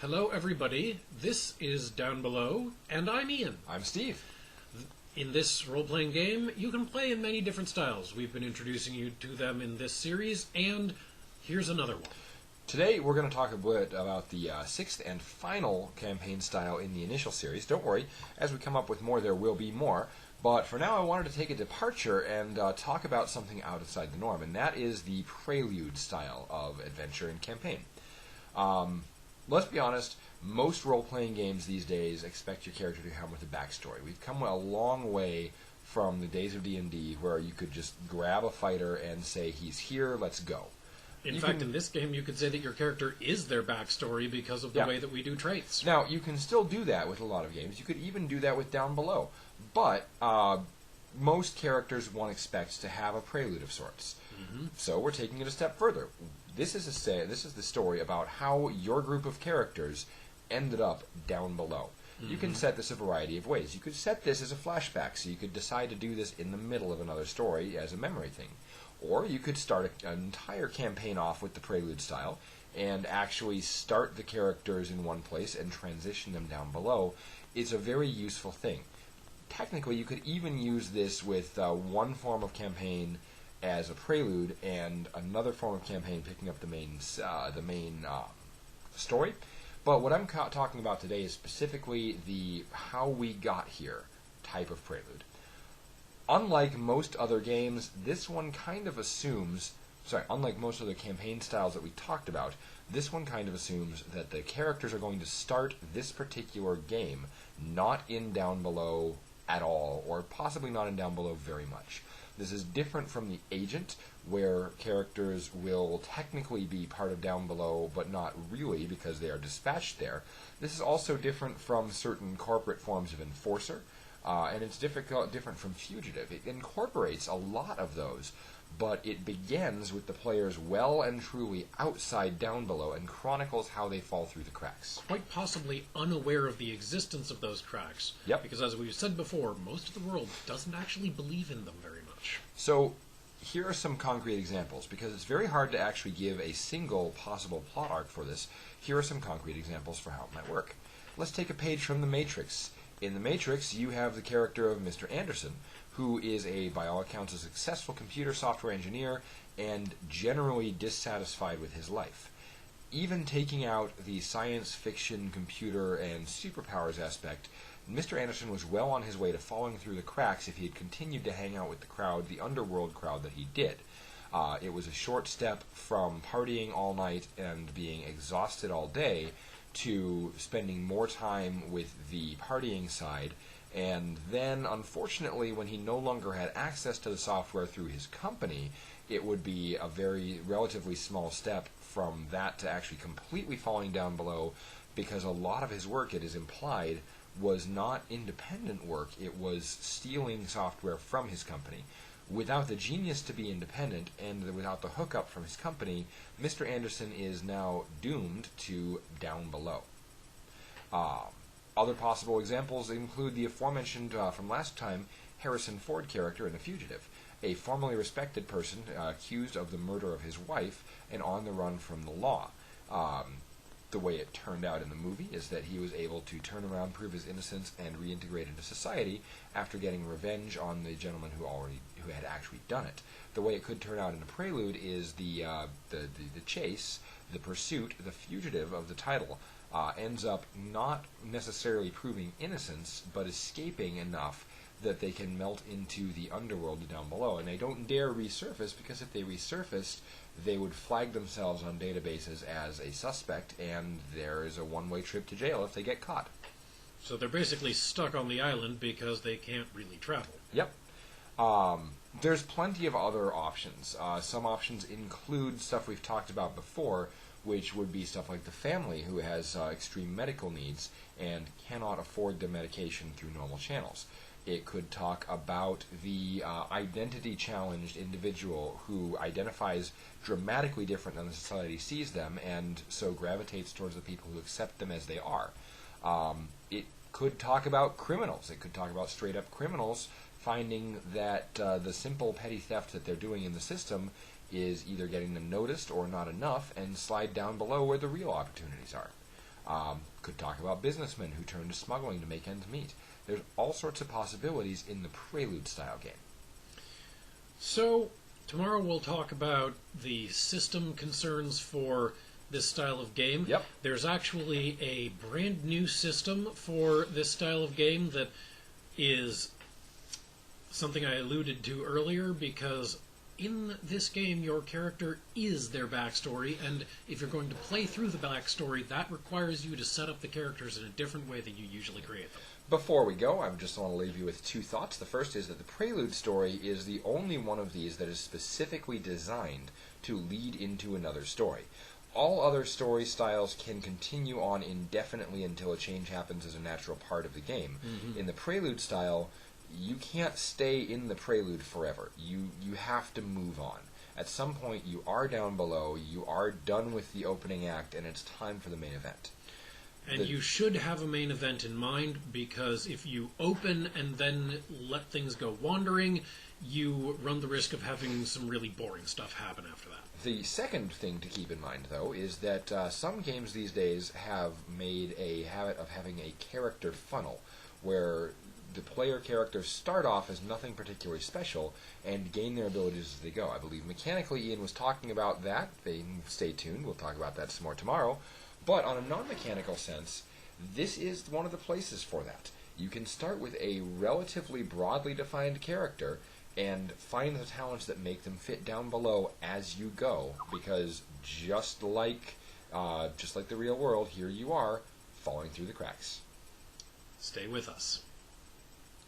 Hello, everybody. This is Down Below, and I'm Ian. I'm Steve. In this role-playing game, you can play in many different styles. We've been introducing you to them in this series, and here's another one. Today we're going to talk a bit about the sixth and final campaign style in the initial series. Don't worry, as we come up with more, there will be more. But for now, I wanted to take a departure and talk about something outside the norm, and that is the Prelude style of adventure and campaign. Let's be honest, most role-playing games these days expect your character to come with a backstory. We've come a long way from the days of D&D where you could just grab a fighter and say, he's here, let's go. In fact, in this game, you could say that your character is their backstory because of the way that we do traits. Now, you can still do that with a lot of games. You could even do that with Downbelow. But most characters one expects to have a prelude of sorts. Mm-hmm. So we're taking it a step further. This is the story about how your group of characters ended up down below. Mm-hmm. You can set this a variety of ways. You could set this as a flashback, so you could decide to do this in the middle of another story as a memory thing. Or you could start an entire campaign off with the prelude style and actually start the characters in one place and transition them down below. It's a very useful thing. Technically, you could even use this with one form of campaign as a prelude and another form of campaign picking up the main story. But what I'm talking about today is specifically the how we got here type of prelude. Unlike most other games, this one kind of assumes, unlike most other campaign styles that we talked about, this one kind of assumes that the characters are going to start this particular game not in Downbelow at all, or possibly not in Downbelow very much. This is different from the Agent, where characters will technically be part of Downbelow, but not really because they are dispatched there. This is also different from certain corporate forms of Enforcer, and it's different from Fugitive. It incorporates a lot of those, but it begins with the players well and truly outside Downbelow and chronicles how they fall through the cracks. Quite possibly unaware of the existence of those cracks. Yep. Because as we've said before, most of the world doesn't actually believe in them very much. So here are some concrete examples. Because it's very hard to actually give a single possible plot arc for this, here are some concrete examples for how it might work. Let's take a page from The Matrix. In The Matrix, you have the character of Mr. Anderson, who is by all accounts, a successful computer software engineer and generally dissatisfied with his life. Even taking out the science fiction, computer, and superpowers aspect, Mr. Anderson was well on his way to falling through the cracks if he had continued to hang out with the crowd, the underworld crowd that he did. It was a short step from partying all night and being exhausted all day to spending more time with the partying side. And then, unfortunately, when he no longer had access to the software through his company, it would be a very relatively small step from that to actually completely falling down below, because a lot of his work, it is implied, was not independent work. It was stealing software from his company. Without the genius to be independent and without the hookup from his company, Mr. Anderson is now doomed to down below. Other possible examples include the aforementioned, from last time, Harrison Ford character in The Fugitive, a formerly respected person accused of the murder of his wife and on the run from the law. The way it turned out in the movie is that he was able to turn around, prove his innocence, and reintegrate into society after getting revenge on the gentleman who had actually done it. The way it could turn out in a prelude is the chase, the pursuit, the fugitive of the title ends up not necessarily proving innocence, but escaping enough that they can melt into the underworld down below. And they don't dare resurface, because if they resurfaced, they would flag themselves on databases as a suspect, and there is a one-way trip to jail if they get caught. So they're basically stuck on the island because they can't really travel. Yep. There's plenty of other options. Some options include stuff we've talked about before, which would be stuff like the family who has extreme medical needs and cannot afford the medication through normal channels. It could talk about the identity-challenged individual who identifies dramatically different than the society sees them, and so gravitates towards the people who accept them as they are. It could talk about criminals. It could talk about straight-up criminals finding that the simple petty theft that they're doing in the system is either getting them noticed or not enough, and slide down below where the real opportunities are. Could talk about businessmen who turn to smuggling to make ends meet. There's all sorts of possibilities in the Prelude style game. So, tomorrow we'll talk about the system concerns for this style of game. Yep. There's actually a brand new system for this style of game that is something I alluded to earlier, because in this game your character is their backstory, and if you're going to play through the backstory, that requires you to set up the characters in a different way than you usually create them. Before we go, I just want to leave you with two thoughts. The first is that the Prelude story is the only one of these that is specifically designed to lead into another story. All other story styles can continue on indefinitely until a change happens as a natural part of the game. Mm-hmm. In the Prelude style, you can't stay in the Prelude forever. You have to move on. At some point, you are down below, you are done with the opening act, and it's time for the main event. And you should have a main event in mind, because if you open and then let things go wandering, you run the risk of having some really boring stuff happen after that. The second thing to keep in mind, though, is that some games these days have made a habit of having a character funnel, where the player characters start off as nothing particularly special and gain their abilities as they go. I believe mechanically Ian was talking about that. Stay tuned, we'll talk about that some more tomorrow. But on a non-mechanical sense, this is one of the places for that. You can start with a relatively broadly defined character and find the talents that make them fit down below as you go, because just like the real world, here you are, falling through the cracks. Stay with us.